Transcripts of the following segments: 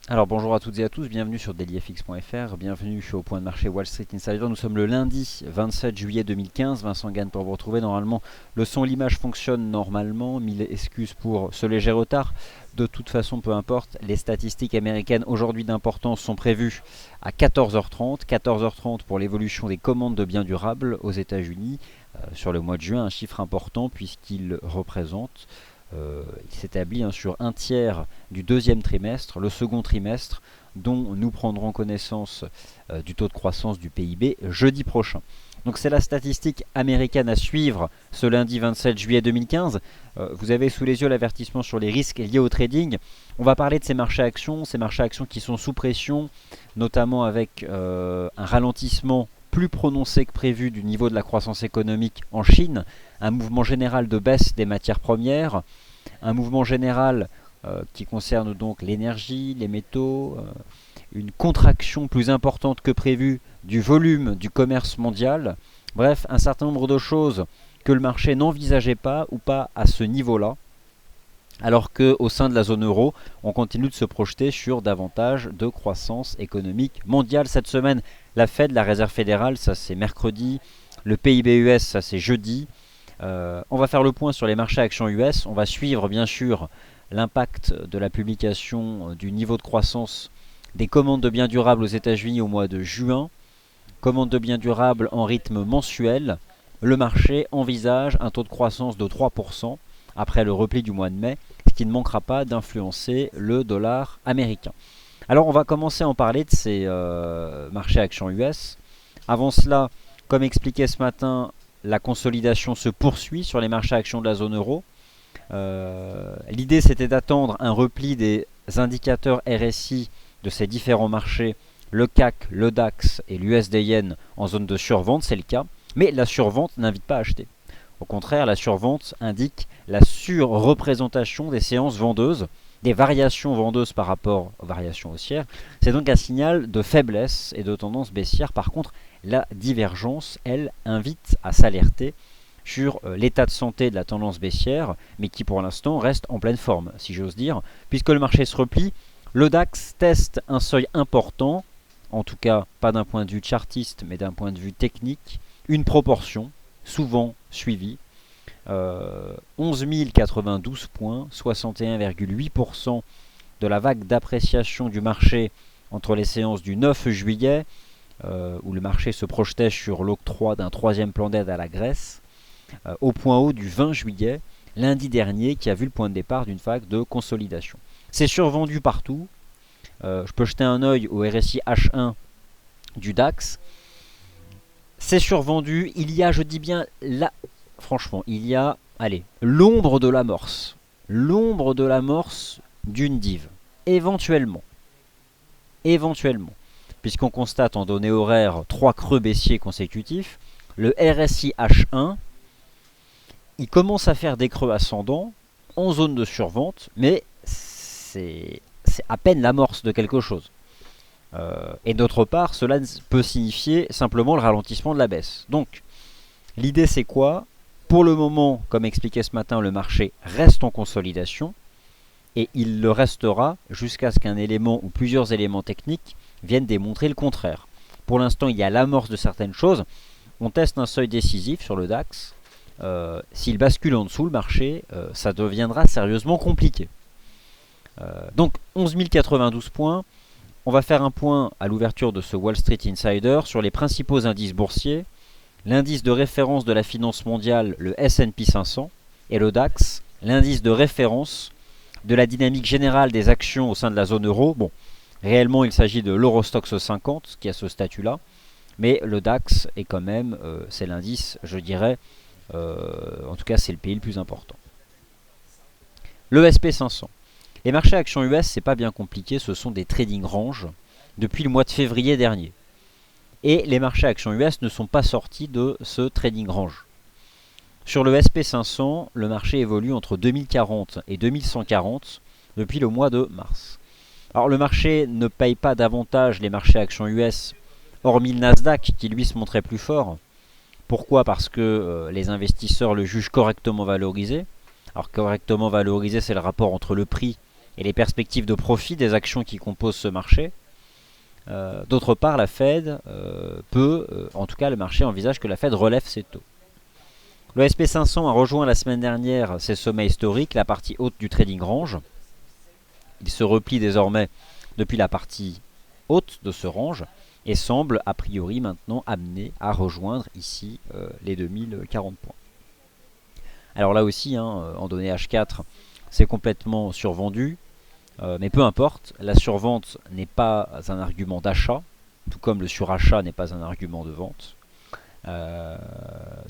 Alors bonjour à toutes et à tous, bienvenue sur dailyfx.fr, bienvenue au point de marché Wall Street Insider. Nous sommes le lundi 27 juillet 2015, Vincent Gann pour vous retrouver. Normalement le son et l'image fonctionnent normalement, mille excuses pour ce léger retard. De toute façon, peu importe, les statistiques américaines aujourd'hui d'importance sont prévues à 14h30. 14h30 pour l'évolution des commandes de biens durables aux États-Unis sur le mois de juin, un chiffre important puisqu'il représente il s'établit sur un tiers du deuxième trimestre, le second trimestre, dont nous prendrons connaissance du taux de croissance du PIB jeudi prochain. Donc c'est la statistique américaine à suivre ce lundi 27 juillet 2015. Vous avez sous les yeux l'avertissement sur les risques liés au trading. On va parler de ces marchés actions qui sont sous pression, notamment avec un ralentissement plus prononcé que prévu du niveau de la croissance économique en Chine, un mouvement général de baisse des matières premières, un mouvement général qui concerne donc l'énergie, les métaux, une contraction plus importante que prévu du volume du commerce mondial. Bref, un certain nombre de choses que le marché n'envisageait pas ou pas à ce niveau-là, alors qu'au sein de la zone euro, on continue de se projeter sur davantage de croissance économique mondiale. Cette semaine, la Fed, la Réserve fédérale, ça c'est mercredi, le PIB US, ça c'est jeudi. On va faire le point sur les marchés actions US, on va suivre bien sûr l'impact de la publication du niveau de croissance des commandes de biens durables aux États-Unis au mois de juin. Commandes de biens durables en rythme mensuel. Le marché envisage un taux de croissance de 3% après le repli du mois de mai, ce qui ne manquera pas d'influencer le dollar américain. Alors on va commencer à en parler de ces marchés actions US. Avant cela, comme expliqué ce matin, la consolidation se poursuit sur les marchés actions de la zone euro. L'idée c'était d'attendre un repli des indicateurs RSI de ces différents marchés, le CAC, le DAX et l'USD Yen en zone de survente, c'est le cas. Mais la survente n'invite pas à acheter. Au contraire, la survente indique la surreprésentation des séances vendeuses, des variations vendeuses par rapport aux variations haussières. C'est donc un signal de faiblesse et de tendance baissière. Par contre, la divergence, elle, invite à s'alerter sur l'état de santé de la tendance baissière, mais qui pour l'instant reste en pleine forme, si j'ose dire, puisque le marché se replie. Le DAX teste un seuil important, en tout cas pas d'un point de vue chartiste, mais d'un point de vue technique, une proportion souvent suivie, 11 092 points, 61,8% de la vague d'appréciation du marché entre les séances du 9 juillet, où le marché se projetait sur l'octroi d'un troisième plan d'aide à la Grèce, au point haut du 20 juillet, lundi dernier, qui a vu le point de départ d'une vague de consolidation. C'est survendu partout. Je peux jeter un œil au RSI H1 du DAX. C'est survendu. Il y a, je dis bien, là, franchement, il y a, allez, l'ombre de l'amorce. L'ombre de l'amorce d'une dive. Éventuellement. Éventuellement. Puisqu'on constate en données horaires 3 creux baissiers consécutifs, le RSI H1, il commence à faire des creux ascendants en zone de survente, mais c'est à peine l'amorce de quelque chose. Et d'autre part, cela peut signifier simplement le ralentissement de la baisse. Donc, l'idée c'est quoi? Pour le moment, comme expliqué ce matin, le marché reste en consolidation et il le restera jusqu'à ce qu'un élément ou plusieurs éléments techniques viennent démontrer le contraire. Pour l'instant, il y a l'amorce de certaines choses. On teste un seuil décisif sur le DAX. S'il bascule en dessous, le marché, ça deviendra sérieusement compliqué. Donc 11 092 points. On va faire un point à l'ouverture de ce Wall Street Insider sur les principaux indices boursiers. L'indice de référence de la finance mondiale, le S&P 500, et le DAX, l'indice de référence de la dynamique générale des actions au sein de la zone euro. Bon, réellement il s'agit de l'Eurostoxx 50 qui a ce statut-là, mais le DAX est quand même, c'est l'indice, je dirais, en tout cas c'est le pays le plus important. Le SP500. Les marchés actions US, c'est pas bien compliqué, ce sont des trading ranges depuis le mois de février dernier. Et les marchés actions US ne sont pas sortis de ce trading range. Sur le SP500, le marché évolue entre 2040 et 2140 depuis le mois de mars. Alors le marché ne paye pas davantage les marchés actions US, hormis le Nasdaq qui lui se montrait plus fort. Pourquoi? Parce que les investisseurs le jugent correctement valorisé. Alors correctement valorisé, c'est le rapport entre le prix et les perspectives de profit des actions qui composent ce marché. D'autre part, la Fed en tout cas le marché envisage que la Fed relève ses taux. Le SP500 a rejoint la semaine dernière ses sommets historiques, la partie haute du trading range. Il se replie désormais depuis la partie haute de ce range et semble a priori maintenant amené à rejoindre ici les 2040 points. Alors là aussi, en données H4, c'est complètement survendu, mais peu importe, la survente n'est pas un argument d'achat, tout comme le surachat n'est pas un argument de vente.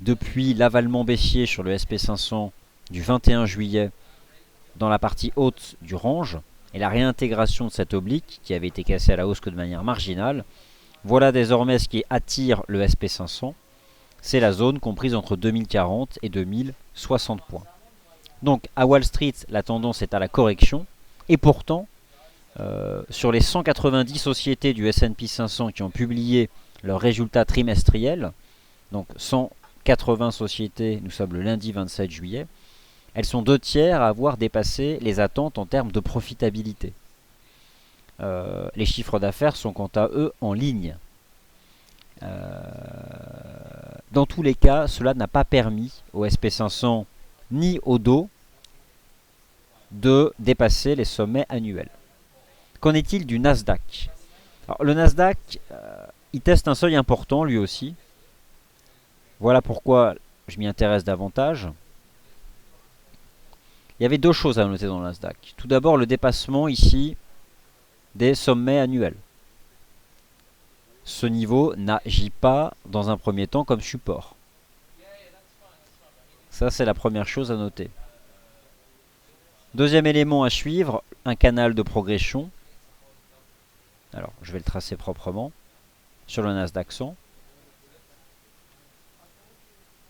Depuis l'avalement baissier sur le SP500 du 21 juillet dans la partie haute du range et la réintégration de cette oblique qui avait été cassée à la hausse que de manière marginale, voilà désormais ce qui attire le SP500, c'est la zone comprise entre 2040 et 2060 points. Donc à Wall Street, la tendance est à la correction, et pourtant, sur les 190 sociétés du S&P 500 qui ont publié leurs résultats trimestriels, donc 180 sociétés, nous sommes le lundi 27 juillet, elles sont 2/3 à avoir dépassé les attentes en termes de profitabilité. Les chiffres d'affaires sont quant à eux en ligne. Dans tous les cas, cela n'a pas permis au SP500 ni au Dow de dépasser les sommets annuels. Qu'en est-il du Nasdaq? Alors, le Nasdaq, il teste un seuil important lui aussi. Voilà pourquoi je m'y intéresse davantage. Il y avait deux choses à noter dans le Nasdaq. Tout d'abord, le dépassement ici des sommets annuels. Ce niveau n'agit pas dans un premier temps comme support. Ça, c'est la première chose à noter. Deuxième élément à suivre, un canal de progression. Alors, je vais le tracer proprement. Sur le Nasdaq 100.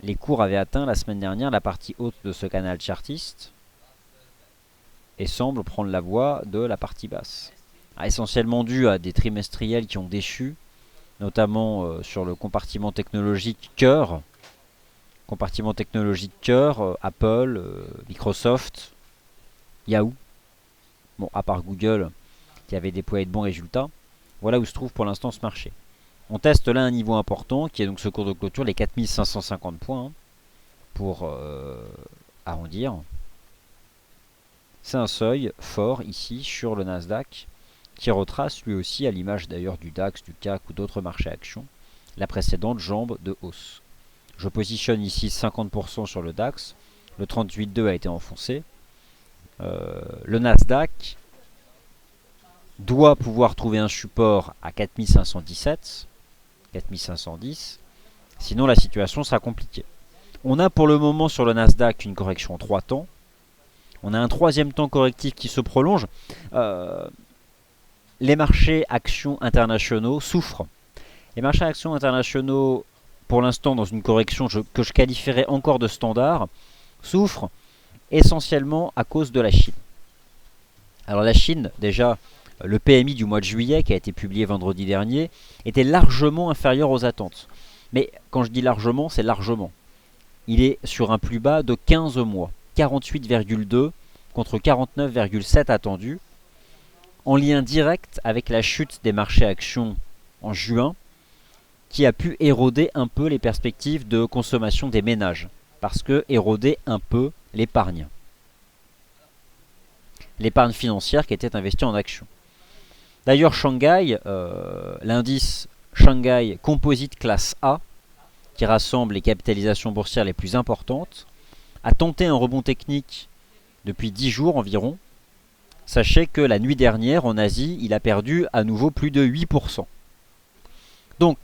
Les cours avaient atteint la semaine dernière la partie haute de ce canal chartiste et semblent prendre la voie de la partie basse. Essentiellement dû à des trimestriels qui ont déchu, notamment sur le compartiment technologique cœur. Compartiment technologique cœur, Apple, Microsoft, Yahoo. Bon, à part Google qui avait déployé de bons résultats. Voilà où se trouve pour l'instant ce marché. On teste là un niveau important qui est donc ce cours de clôture, les 4550 points, pour arrondir. C'est un seuil fort ici sur le Nasdaq qui retrace lui aussi, à l'image d'ailleurs du DAX, du CAC ou d'autres marchés actions, la précédente jambe de hausse. Je positionne ici 50% sur le DAX, le 38,2 a été enfoncé. Le Nasdaq doit pouvoir trouver un support à 4517, 4510, sinon la situation sera compliquée. On a pour le moment sur le Nasdaq une correction en 3 temps. On a un troisième temps correctif qui se prolonge. Les marchés actions internationaux souffrent. Les marchés actions internationaux, pour l'instant dans une correction que je qualifierais encore de standard, souffrent essentiellement à cause de la Chine. Alors la Chine, déjà, le PMI du mois de juillet, qui a été publié vendredi dernier, était largement inférieur aux attentes. Mais quand je dis largement, c'est largement. Il est sur un plus bas de 15 mois, 48,2 contre 49,7 attendus, en lien direct avec la chute des marchés actions en juin, qui a pu éroder un peu les perspectives de consommation des ménages, parce que éroder un peu l'épargne. L'épargne financière qui était investie en actions. D'ailleurs, Shanghai, l'indice Shanghai Composite Classe A, qui rassemble les capitalisations boursières les plus importantes, a tenté un rebond technique depuis 10 jours environ. Sachez que la nuit dernière, en Asie, il a perdu à nouveau plus de 8%. Donc,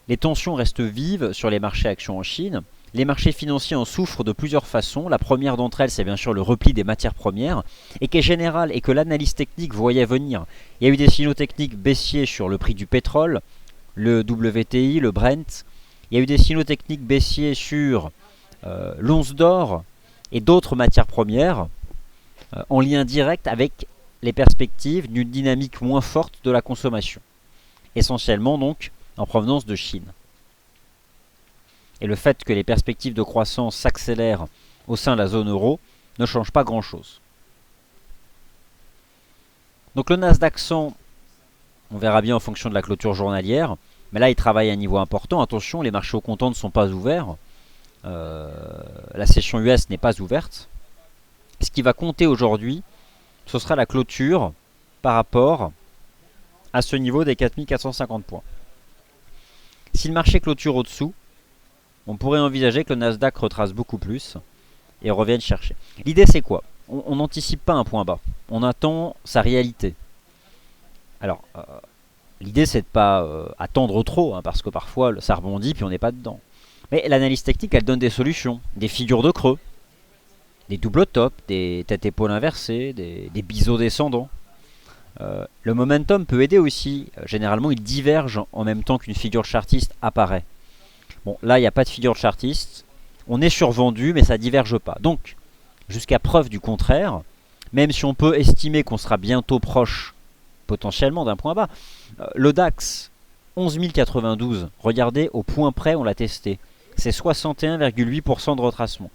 les tensions restent vives sur les marchés actions en Chine. Les marchés financiers en souffrent de plusieurs façons. La première d'entre elles, c'est bien sûr le repli des matières premières, et qui est général et que l'analyse technique voyait venir. Il y a eu des signaux techniques baissiers sur le prix du pétrole, le WTI, le Brent. Il y a eu des signaux techniques baissiers sur l'once d'or et d'autres matières premières, en lien direct avec les perspectives d'une dynamique moins forte de la consommation. Essentiellement donc en provenance de Chine. Et le fait que les perspectives de croissance s'accélèrent au sein de la zone euro ne change pas grand-chose. Donc le Nasdaq 100, on verra bien en fonction de la clôture journalière. Mais là, il travaille à un niveau important. Attention, les marchés au comptant ne sont pas ouverts. La session US n'est pas ouverte. Ce qui va compter aujourd'hui, ce sera la clôture par rapport à ce niveau des 4450 points. Si le marché clôture au-dessous, on pourrait envisager que le Nasdaq retrace beaucoup plus et revienne chercher. L'idée, c'est quoi? On n'anticipe pas un point bas. On attend sa réalité. Alors, l'idée, c'est de ne pas attendre trop, hein, parce que parfois, ça rebondit puis on n'est pas dedans. Mais l'analyse technique, elle donne des solutions, des figures de creux, des doubles tops, des têtes-épaules inversées, des biseaux descendants. Le momentum peut aider aussi. Généralement, il diverge en même temps qu'une figure chartiste apparaît. Bon, là, il n'y a pas de figure chartiste. On est survendu, mais ça ne diverge pas. Donc, jusqu'à preuve du contraire, même si on peut estimer qu'on sera bientôt proche, potentiellement, d'un point bas, le DAX, 11 092, regardez, au point près, on l'a testé. C'est 61,8% de retracement.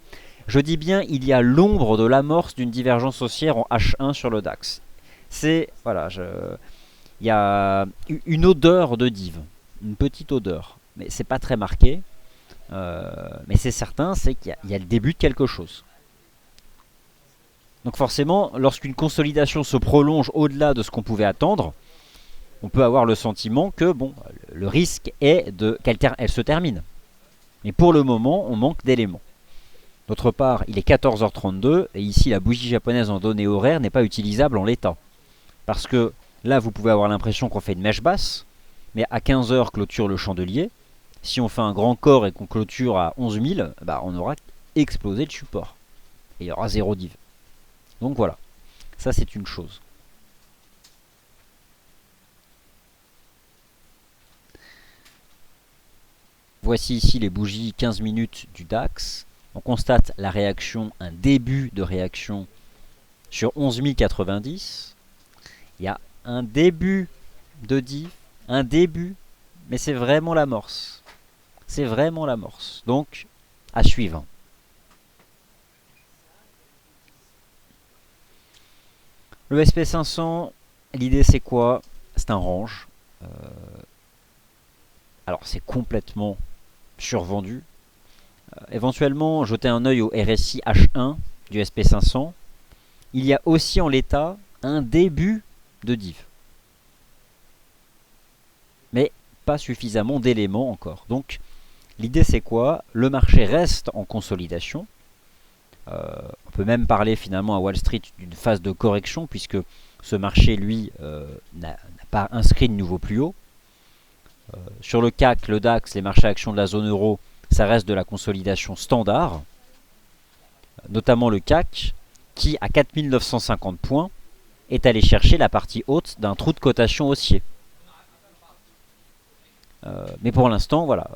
Je dis bien, il y a l'ombre de l'amorce d'une divergence haussière en H1 sur le DAX. C'est, voilà, il y a une odeur de div, une petite odeur, mais c'est pas très marqué. Mais c'est certain, c'est qu'il y a le début de quelque chose. Donc forcément, lorsqu'une consolidation se prolonge au-delà de ce qu'on pouvait attendre, on peut avoir le sentiment que bon, le risque est qu'elle se termine. Mais pour le moment, on manque d'éléments. D'autre part, il est 14h32 et ici la bougie japonaise en données horaires n'est pas utilisable en l'état. Parce que là, vous pouvez avoir l'impression qu'on fait une mèche basse, mais à 15h clôture le chandelier. Si on fait un grand corps et qu'on clôture à 11 000, bah on aura explosé le support. Et il y aura 0 div. Donc voilà, ça c'est une chose. Voici ici les bougies 15 minutes du DAX. On constate la réaction, un début de réaction sur 11 090. Il y a un début de div, un début, mais c'est vraiment l'amorce. C'est vraiment l'amorce. Donc, à suivre. Le SP500, l'idée c'est quoi? C'est un range. Alors c'est complètement survendu. Éventuellement, jeter un œil au RSI H1 du SP500. Il y a aussi en l'état un début de div. Mais pas suffisamment d'éléments encore. Donc l'idée c'est quoi? Le marché reste en consolidation. On peut même parler finalement à Wall Street d'une phase de correction puisque ce marché lui n'a pas inscrit de nouveau plus haut. Sur le CAC, le DAX, les marchés actions de la zone euro, ça reste de la consolidation standard. Notamment le CAC qui à 4950 points est allé chercher la partie haute d'un trou de cotation haussier. Mais pour l'instant, voilà,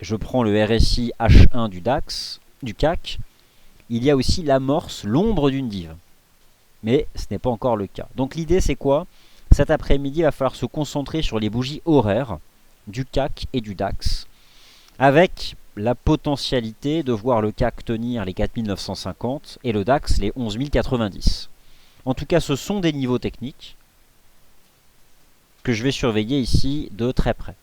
je prends le RSI H1 du DAX, du CAC. Il y a aussi l'amorce, l'ombre d'une div. Mais ce n'est pas encore le cas. Donc l'idée c'est quoi? Cet après-midi, il va falloir se concentrer sur les bougies horaires du CAC et du DAX, avec la potentialité de voir le CAC tenir les 4950 et le DAX les 11 090. En tout cas, ce sont des niveaux techniques que je vais surveiller ici de très près.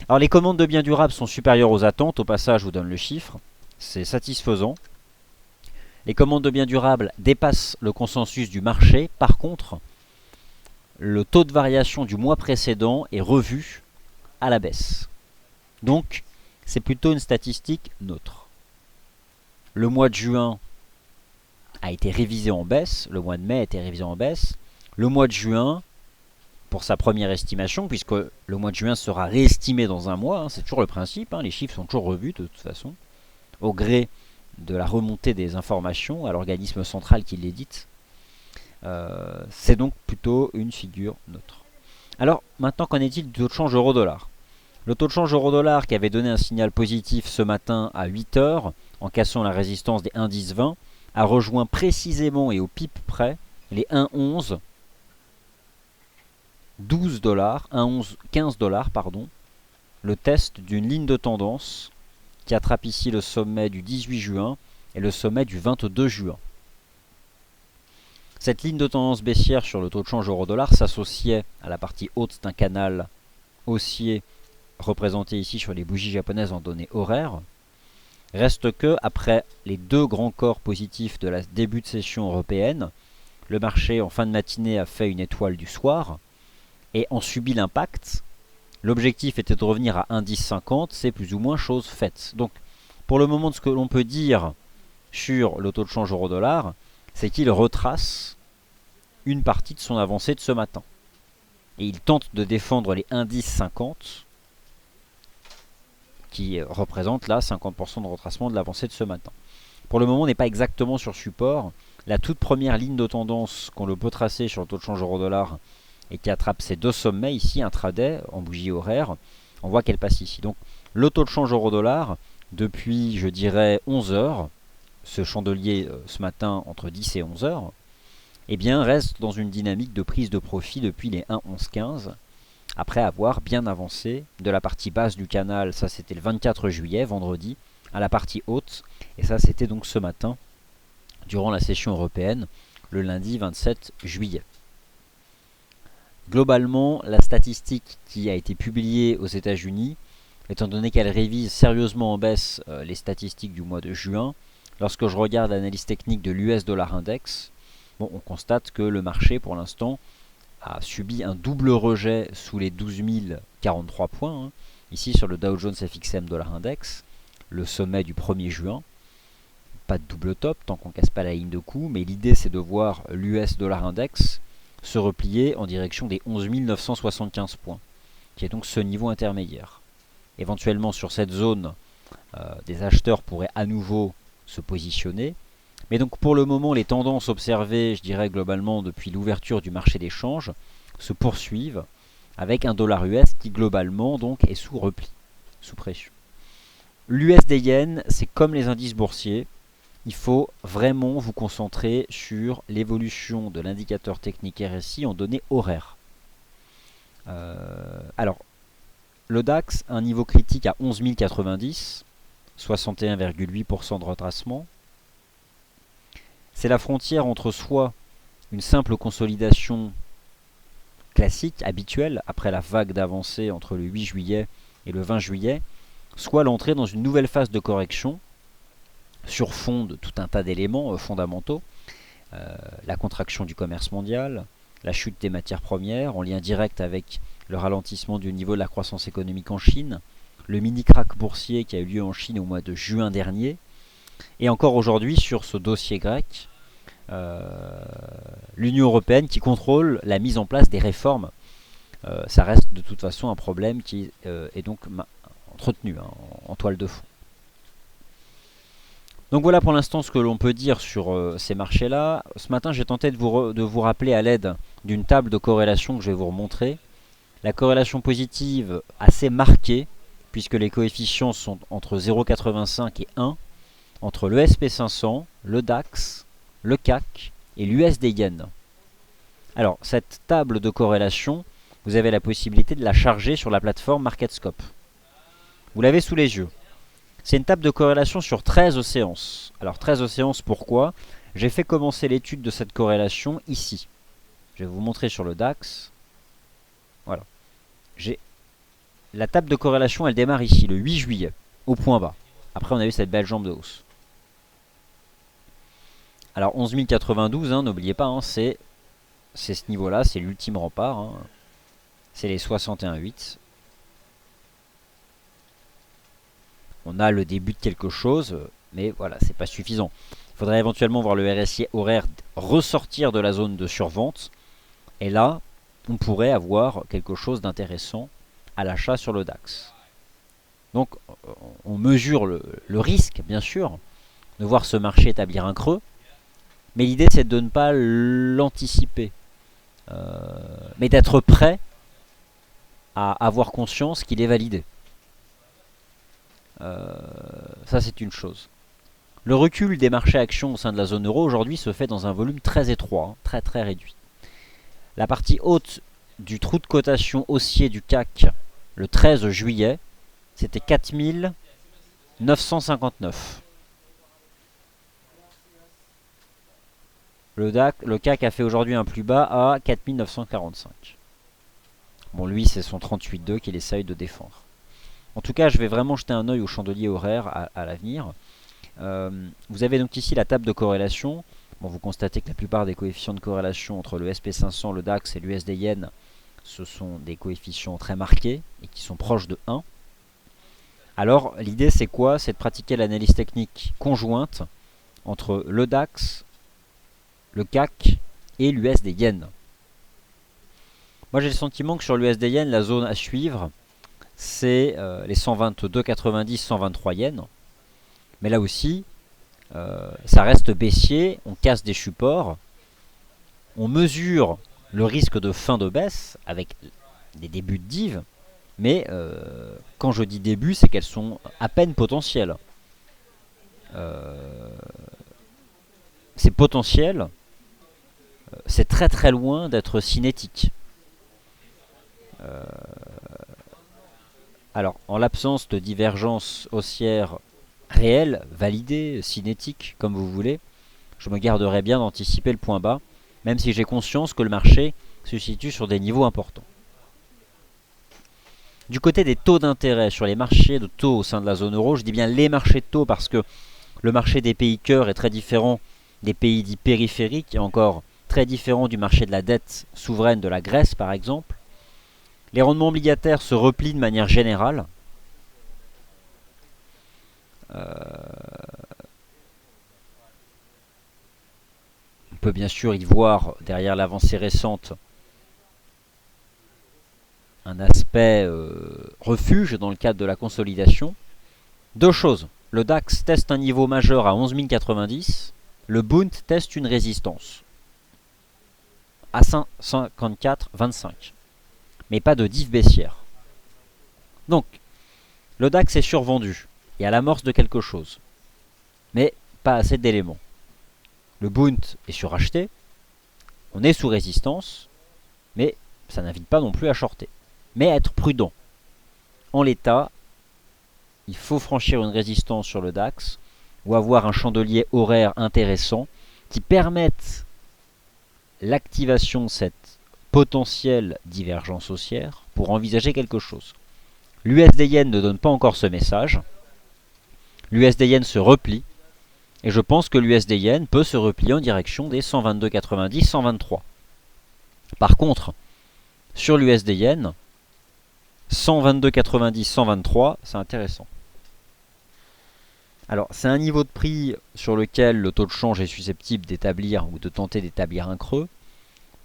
Alors les commandes de biens durables sont supérieures aux attentes. Au passage, je vous donne le chiffre. C'est satisfaisant. Les commandes de biens durables dépassent le consensus du marché. Par contre, le taux de variation du mois précédent est revu à la baisse. Donc, c'est plutôt une statistique neutre. Le mois de juin a été révisé en baisse. Le mois de mai a été révisé en baisse. Le mois de juin, pour sa première estimation, puisque le mois de juin sera réestimé dans un mois, hein, c'est toujours le principe, hein, les chiffres sont toujours revus de toute façon, au gré de la remontée des informations à l'organisme central qui l'édite. C'est donc plutôt une figure neutre. Alors, maintenant, qu'en est-il du taux de change euro-dollar? Le taux de change euro-dollar qui avait donné un signal positif ce matin à 8 heures, en cassant la résistance des 1,1020, a rejoint précisément et au pip près les 1,11 12 dollars, 1,11 15 dollars, pardon, le test d'une ligne de tendance qui attrape ici le sommet du 18 juin et le sommet du 22 juin. Cette ligne de tendance baissière sur le taux de change euro-dollar s'associait à la partie haute d'un canal haussier représenté ici sur les bougies japonaises en données horaires. Reste que, après les deux grands corps positifs de la début de session européenne, le marché en fin de matinée a fait une étoile du soir et en subit l'impact. L'objectif était de revenir à 1,1050, c'est plus ou moins chose faite. Donc, pour le moment, ce que l'on peut dire sur le taux de change euro-dollar, c'est qu'il retrace une partie de son avancée de ce matin. Et il tente de défendre les 1,1050, qui représente là 50% de retracement de l'avancée de ce matin. Pour le moment, on n'est pas exactement sur support. La toute première ligne de tendance qu'on le peut tracer sur le taux de change euro-dollar et qui attrape ces deux sommets ici, intraday, en bougie horaire, on voit qu'elle passe ici. Donc le taux de change euro-dollar, depuis je dirais 11 heures, ce chandelier ce matin entre 10 et 11 heures, eh bien reste dans une dynamique de prise de profit depuis les 1,1115, après avoir bien avancé de la partie basse du canal, ça c'était le 24 juillet, vendredi, à la partie haute, et ça c'était donc ce matin, durant la session européenne, le lundi 27 juillet. Globalement, la statistique qui a été publiée aux États-Unis, étant donné qu'elle révise sérieusement en baisse les statistiques du mois de juin, lorsque je regarde l'analyse technique de l'US Dollar Index, bon, on constate que le marché pour l'instant a subi un double rejet sous les 12 043 points, ici sur le Dow Jones FXM Dollar Index, le sommet du 1er juin. Pas de double top tant qu'on ne casse pas la ligne de coup, mais l'idée c'est de voir l'US Dollar Index se replier en direction des 11 975 points, qui est donc ce niveau intermédiaire. Éventuellement sur cette zone, des acheteurs pourraient à nouveau se positionner, mais donc pour le moment les tendances observées, je dirais globalement depuis l'ouverture du marché des changes, se poursuivent avec un dollar US qui globalement donc est sous repli, sous pression. L'USD Yen, c'est comme les indices boursiers, il faut vraiment vous concentrer sur l'évolution de l'indicateur technique RSI en données horaires. Alors, le DAX a un niveau critique à 11 090, 61,8% de retracement. C'est la frontière entre soit une simple consolidation classique, habituelle, après la vague d'avancée entre le 8 juillet et le 20 juillet, soit l'entrée dans une nouvelle phase de correction, sur fond de tout un tas d'éléments fondamentaux, la contraction du commerce mondial, la chute des matières premières, en lien direct avec le ralentissement du niveau de la croissance économique en Chine, le mini-crack boursier qui a eu lieu en Chine au mois de juin dernier, et encore aujourd'hui sur ce dossier grec, l'Union européenne qui contrôle la mise en place des réformes. Ça reste de toute façon un problème qui est donc entretenu en toile de fond. Donc voilà pour l'instant ce que l'on peut dire sur ces marchés-là. Ce matin, j'ai tenté de vous rappeler à l'aide d'une table de corrélation que je vais vous remontrer. La corrélation positive assez marquée, puisque les coefficients sont entre 0,85 et 1, entre le SP500, le DAX, le CAC et l'USD Yen. Alors, cette table de corrélation, vous avez la possibilité de la charger sur la plateforme MarketScope. Vous l'avez sous les yeux. C'est une table de corrélation sur 13 séances. Alors 13 séances, pourquoi? J'ai fait commencer l'étude de cette corrélation ici. Je vais vous montrer sur le DAX. Voilà. La table de corrélation, elle démarre ici, le 8 juillet, au point bas. Après, on a eu cette belle jambe de hausse. Alors 11 092, n'oubliez pas, c'est ce niveau-là, c'est l'ultime rempart. C'est les 61,8. On a le début de quelque chose, mais voilà, c'est pas suffisant. Il faudrait éventuellement voir le RSI horaire ressortir de la zone de survente. Et là, on pourrait avoir quelque chose d'intéressant à l'achat sur le DAX. Donc, on mesure le risque, bien sûr, de voir ce marché établir un creux. Mais l'idée, c'est de ne pas l'anticiper. Mais d'être prêt à avoir conscience qu'il est validé. Ça c'est une chose. Le recul des marchés actions au sein de la zone euro aujourd'hui se fait dans un volume très étroit, très très réduit. La partie haute du trou de cotation haussier du CAC le 13 juillet, c'était 4 959. Le CAC a fait aujourd'hui un plus bas à 4945. Bon, lui, c'est son 38,2 qu'il essaye de défendre. En tout cas, je vais vraiment jeter un œil au chandelier horaire à l'avenir. Vous avez donc ici la table de corrélation. Bon, vous constatez que la plupart des coefficients de corrélation entre le SP500, le DAX et l'USD Yen, ce sont des coefficients très marqués et qui sont proches de 1. Alors, l'idée c'est quoi? C'est de pratiquer l'analyse technique conjointe entre le DAX, le CAC et l'USD Yen. Moi j'ai le sentiment que sur l'USD Yen, la zone à suivre, c'est les 122,90, 123 Yens. Mais là aussi, ça reste baissier, on casse des supports, on mesure le risque de fin de baisse avec des débuts de div, mais quand je dis début, c'est qu'elles sont à peine potentielles. C'est potentiel, c'est très très loin d'être cinétique. Alors, en l'absence de divergence haussière réelle, validée, cinétique, comme vous voulez, je me garderai bien d'anticiper le point bas, même si j'ai conscience que le marché se situe sur des niveaux importants. Du côté des taux d'intérêt sur les marchés de taux au sein de la zone euro, je dis bien les marchés de taux parce que le marché des pays cœurs est très différent des pays dits périphériques et encore très différent du marché de la dette souveraine de la Grèce par exemple. Les rendements obligataires se replient de manière générale. On peut bien sûr y voir derrière l'avancée récente un aspect refuge dans le cadre de la consolidation. Deux choses. Le DAX teste un niveau majeur à 11 090. Le Bund teste une résistance à 54,25. Mais pas de div baissière. Donc, le DAX est survendu et à l'amorce de quelque chose. Mais pas assez d'éléments. Le Bund est suracheté. On est sous résistance. Mais ça n'invite pas non plus à shorter. Mais à être prudent. En l'état, il faut franchir une résistance sur le DAX ou avoir un chandelier horaire intéressant qui permette l'activation de cette potentielle divergence haussière pour envisager quelque chose. L'USD Yen ne donne pas encore ce message. L'USD Yen se replie et je pense que l'USD Yen peut se replier en direction des 122,90, 123. Par contre, sur l'USD Yen, 122,90, 123, c'est intéressant. Alors, c'est un niveau de prix sur lequel le taux de change est susceptible d'établir ou de tenter d'établir un creux.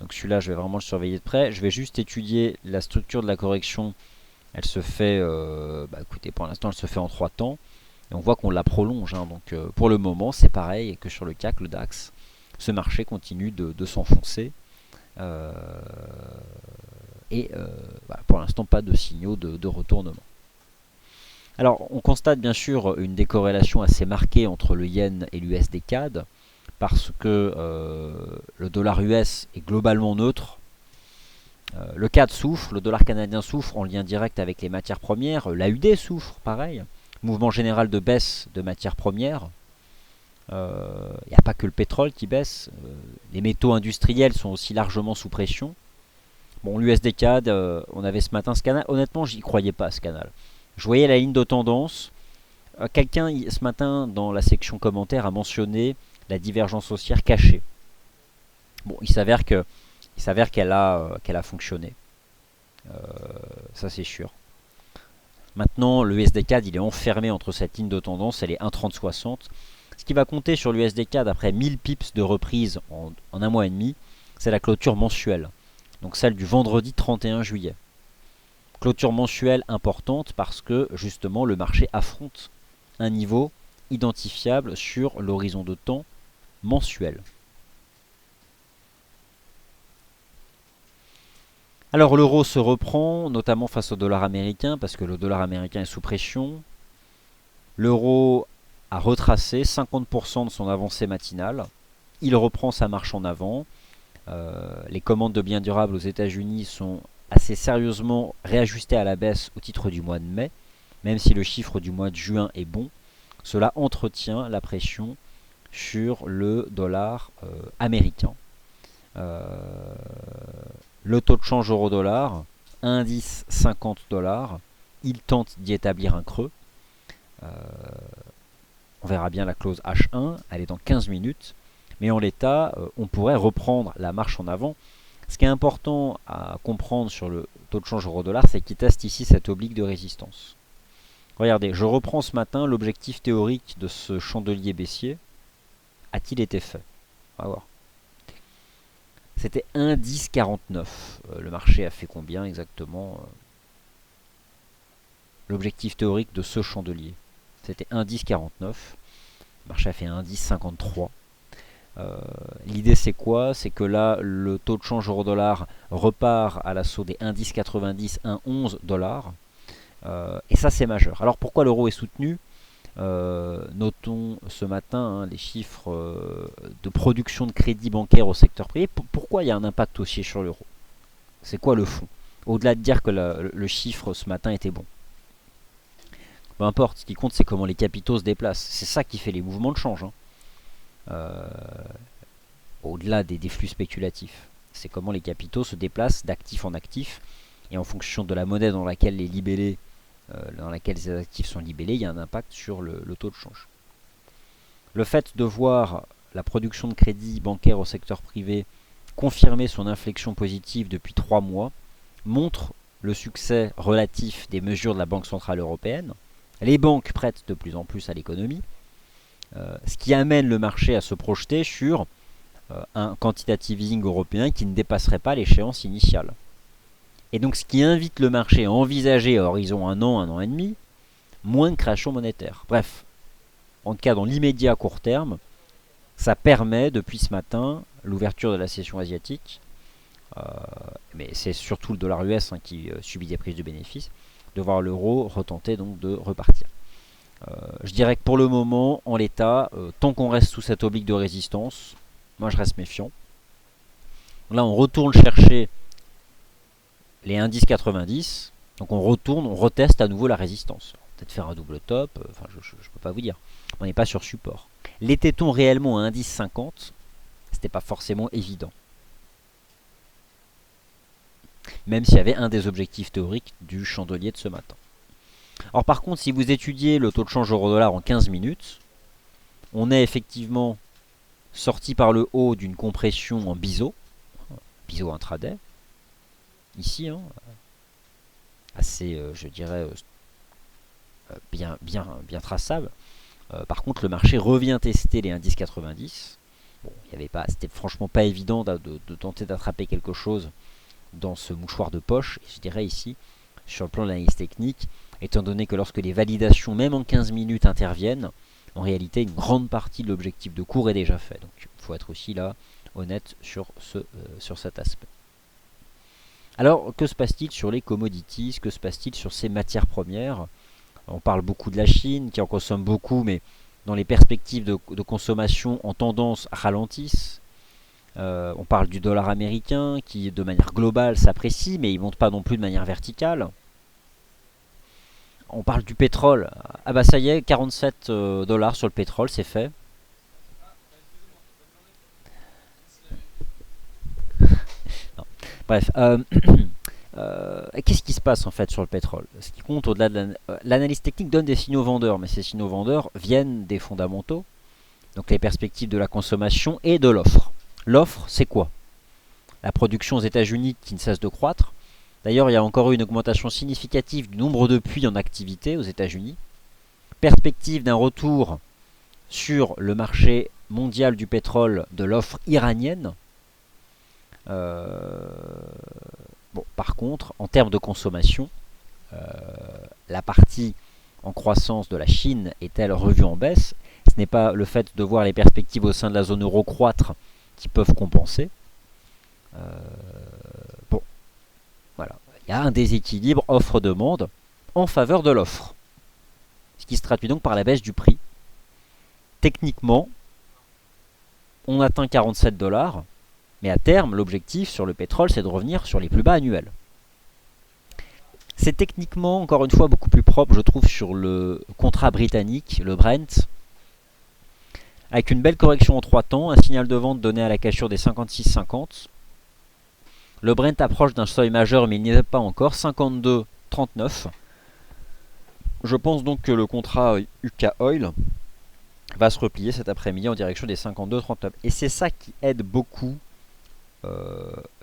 Donc celui-là, je vais vraiment le surveiller de près. Je vais juste étudier la structure de la correction. Elle se fait, écoutez, pour l'instant, elle se fait en 3 temps. Et on voit qu'on la prolonge. Donc pour le moment, c'est pareil que sur le CAC, le DAX. Ce marché continue de s'enfoncer. Pour l'instant, pas de signaux de retournement. Alors, on constate bien sûr une décorrélation assez marquée entre le yen et l'USD CAD parce que le dollar US est globalement neutre. Le CAD souffre, le dollar canadien souffre en lien direct avec les matières premières. L'AUD souffre, pareil. Mouvement général de baisse de matières premières. Il n'y a pas que le pétrole qui baisse. Les métaux industriels sont aussi largement sous pression. Bon, l'USD CAD, on avait ce matin ce canal. Honnêtement, j'y croyais pas ce canal. Je voyais la ligne de tendance. Quelqu'un ce matin dans la section commentaires a mentionné la divergence haussière cachée. Bon, il s'avère qu'elle a fonctionné. Ça c'est sûr. Maintenant, le USD CAD il est enfermé entre cette ligne de tendance et les 1,3060. Ce qui va compter sur l'USD CAD après 1000 pips de reprise en un mois et demi, c'est la clôture mensuelle. Donc celle du vendredi 31 juillet. Clôture mensuelle importante parce que justement le marché affronte un niveau identifiable sur l'horizon de temps mensuel. Alors l'euro se reprend, notamment face au dollar américain, parce que le dollar américain est sous pression. L'euro a retracé 50% de son avancée matinale. Il reprend sa marche en avant. Les commandes de biens durables aux États-Unis sont assez sérieusement réajustées à la baisse au titre du mois de mai. Même si le chiffre du mois de juin est bon, cela entretient la pression sur le dollar américain. Le taux de change euro-dollar, indice 50 $, il tente d'y établir un creux. On verra bien la clause H1, elle est dans 15 minutes. Mais en l'état, on pourrait reprendre la marche en avant. Ce qui est important à comprendre sur le taux de change euro-dollar, c'est qu'il teste ici cette oblique de résistance. Regardez, je reprends ce matin l'objectif théorique de ce chandelier baissier. A-t-il été fait? On va voir. C'était 1,1049. Le marché a fait combien exactement? L'objectif théorique de ce chandelier, c'était 1,1049. Le marché a fait 1,1053. L'idée c'est quoi? C'est que là le taux de change euro-dollar repart à l'assaut des 1,1090, 1,11 $. Et ça c'est majeur. Alors pourquoi l'euro est soutenu? Notons ce matin les chiffres de production de crédit bancaire au secteur privé. Pourquoi il y a un impact aussi sur l'euro? C'est quoi le fond? Au-delà de dire que le chiffre ce matin était bon. Peu importe, ce qui compte c'est comment les capitaux se déplacent. C'est ça qui fait les mouvements de change. Au-delà des flux spéculatifs. C'est comment les capitaux se déplacent d'actif en actif. Et en fonction de la monnaie dans laquelle les libellés, dans laquelle ces actifs sont libellés, il y a un impact sur le taux de change. Le fait de voir la production de crédit bancaire au secteur privé confirmer son inflexion positive depuis 3 mois montre le succès relatif des mesures de la Banque Centrale Européenne. Les banques prêtent de plus en plus à l'économie. Ce qui amène le marché à se projeter sur un quantitative easing européen qui ne dépasserait pas l'échéance initiale. Et donc ce qui invite le marché à envisager à horizon un an et demi, moins de création monétaire. Bref, en tout cas dans l'immédiat court terme, ça permet depuis ce matin l'ouverture de la session asiatique, mais c'est surtout le dollar US qui subit des prises de bénéfices, de voir l'euro retenter donc de repartir. Je dirais que pour le moment, en l'état, tant qu'on reste sous cette oblique de résistance, moi je reste méfiant. Là on retourne chercher les indices 90, donc on reteste à nouveau la résistance. Peut-être faire un double top, enfin je ne peux pas vous dire. On n'est pas sur support. L'était-on réellement à indice 50? C'était pas forcément évident. Même s'il y avait un des objectifs théoriques du chandelier de ce matin. Alors par contre, si vous étudiez le taux de change euro-dollar en 15 minutes, on est effectivement sorti par le haut d'une compression en biseau intraday, ici, assez, je dirais, bien traçable. Par contre, le marché revient tester les indices 90. Bon, c'était franchement pas évident de tenter d'attraper quelque chose dans ce mouchoir de poche, je dirais ici, sur le plan de l'analyse technique, étant donné que lorsque les validations, même en 15 minutes, interviennent, en réalité, une grande partie de l'objectif de cours est déjà fait. Donc, il faut être aussi là honnête sur cet aspect. Alors, que se passe-t-il sur les commodities? Que se passe-t-il sur ces matières premières? On parle beaucoup de la Chine, qui en consomme beaucoup, mais dans les perspectives de consommation en tendance ralentissent. On parle du dollar américain, qui de manière globale s'apprécie, mais il ne monte pas non plus de manière verticale. On parle du pétrole. Ah bah ça y est, 47 $ sur le pétrole, c'est fait. Non. Bref, qu'est-ce qui se passe en fait sur le pétrole? Ce qui compte au-delà de l'analyse technique donne des signaux vendeurs, mais ces signaux vendeurs viennent des fondamentaux, donc les perspectives de la consommation et de l'offre. L'offre, c'est quoi? La production aux États-Unis qui ne cesse de croître. D'ailleurs, il y a encore eu une augmentation significative du nombre de puits en activité aux États-Unis. Perspective d'un retour sur le marché mondial du pétrole de l'offre iranienne. Bon, par contre, en termes de consommation, la partie en croissance de la Chine est-elle revue en baisse? Ce n'est pas le fait de voir les perspectives au sein de la zone euro croître qui peuvent compenser. Bon, voilà. Il y a un déséquilibre offre-demande en faveur de l'offre. Ce qui se traduit donc par la baisse du prix. Techniquement, on atteint 47 $, mais à terme, l'objectif sur le pétrole, c'est de revenir sur les plus bas annuels. C'est techniquement, encore une fois, beaucoup plus propre, je trouve, sur le contrat britannique, le Brent. avec une belle correction en 3 temps, un signal de vente donné à la cassure des 56,50. Le Brent approche d'un seuil majeur, mais il n'y est pas encore, 52,39. Je pense donc que le contrat UK Oil va se replier cet après-midi en direction des 52,39. Et c'est ça qui aide beaucoup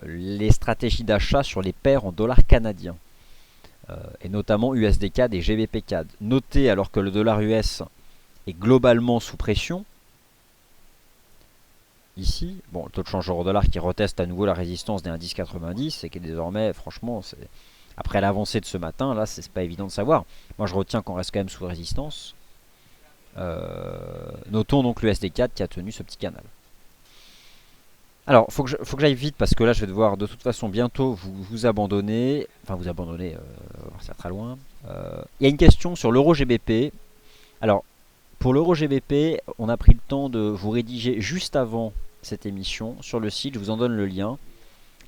les stratégies d'achat sur les paires en dollars canadiens. Et notamment USD CAD et GBP CAD. Notez, alors que le dollar US est globalement sous pression, ici, bon, le taux de change euro-dollar qui reteste à nouveau la résistance des 1,1090 et qui est désormais, franchement, après l'avancée de ce matin, là, c'est pas évident de savoir. Moi, je retiens qu'on reste quand même sous résistance. Notons donc l'USD 4 qui a tenu ce petit canal. Alors, faut que j'aille vite parce que là, je vais devoir de toute façon bientôt vous abandonner. Enfin, vous abandonner, c'est très loin. Il y a une question sur l'euro GBP. Alors, pour l'euro GBP, on a pris le temps de vous rédiger juste avant cette émission sur le site. Je vous en donne le lien.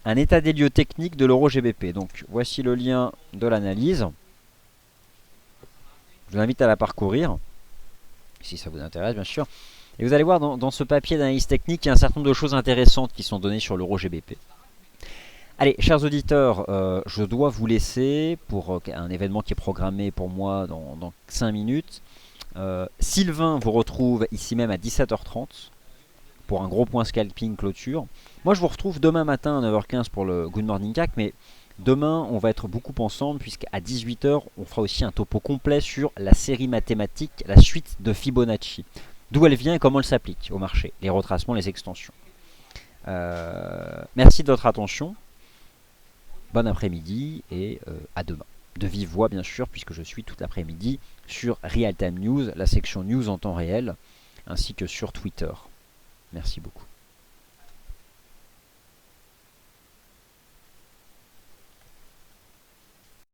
Un état des lieux techniques de l'euro GBP. Donc, voici le lien de l'analyse. Je vous invite à la parcourir, si ça vous intéresse, bien sûr. Et vous allez voir dans ce papier d'analyse technique, il y a un certain nombre de choses intéressantes qui sont données sur l'euro GBP. Allez, chers auditeurs, je dois vous laisser pour un événement qui est programmé pour moi dans 5 minutes. Sylvain vous retrouve ici même à 17h30 pour un gros point scalping clôture. Moi, je vous retrouve demain matin à 9h15 pour le Good Morning CAC, mais demain, on va être beaucoup ensemble puisqu'à 18h, on fera aussi un topo complet sur la série mathématique, la suite de Fibonacci. D'où elle vient et comment elle s'applique au marché, les retracements, les extensions. Merci de votre attention. Bon après-midi et à demain. De vive voix bien sûr, puisque je suis toute l'après-midi sur Real Time News, la section news en temps réel, ainsi que sur Twitter. Merci beaucoup.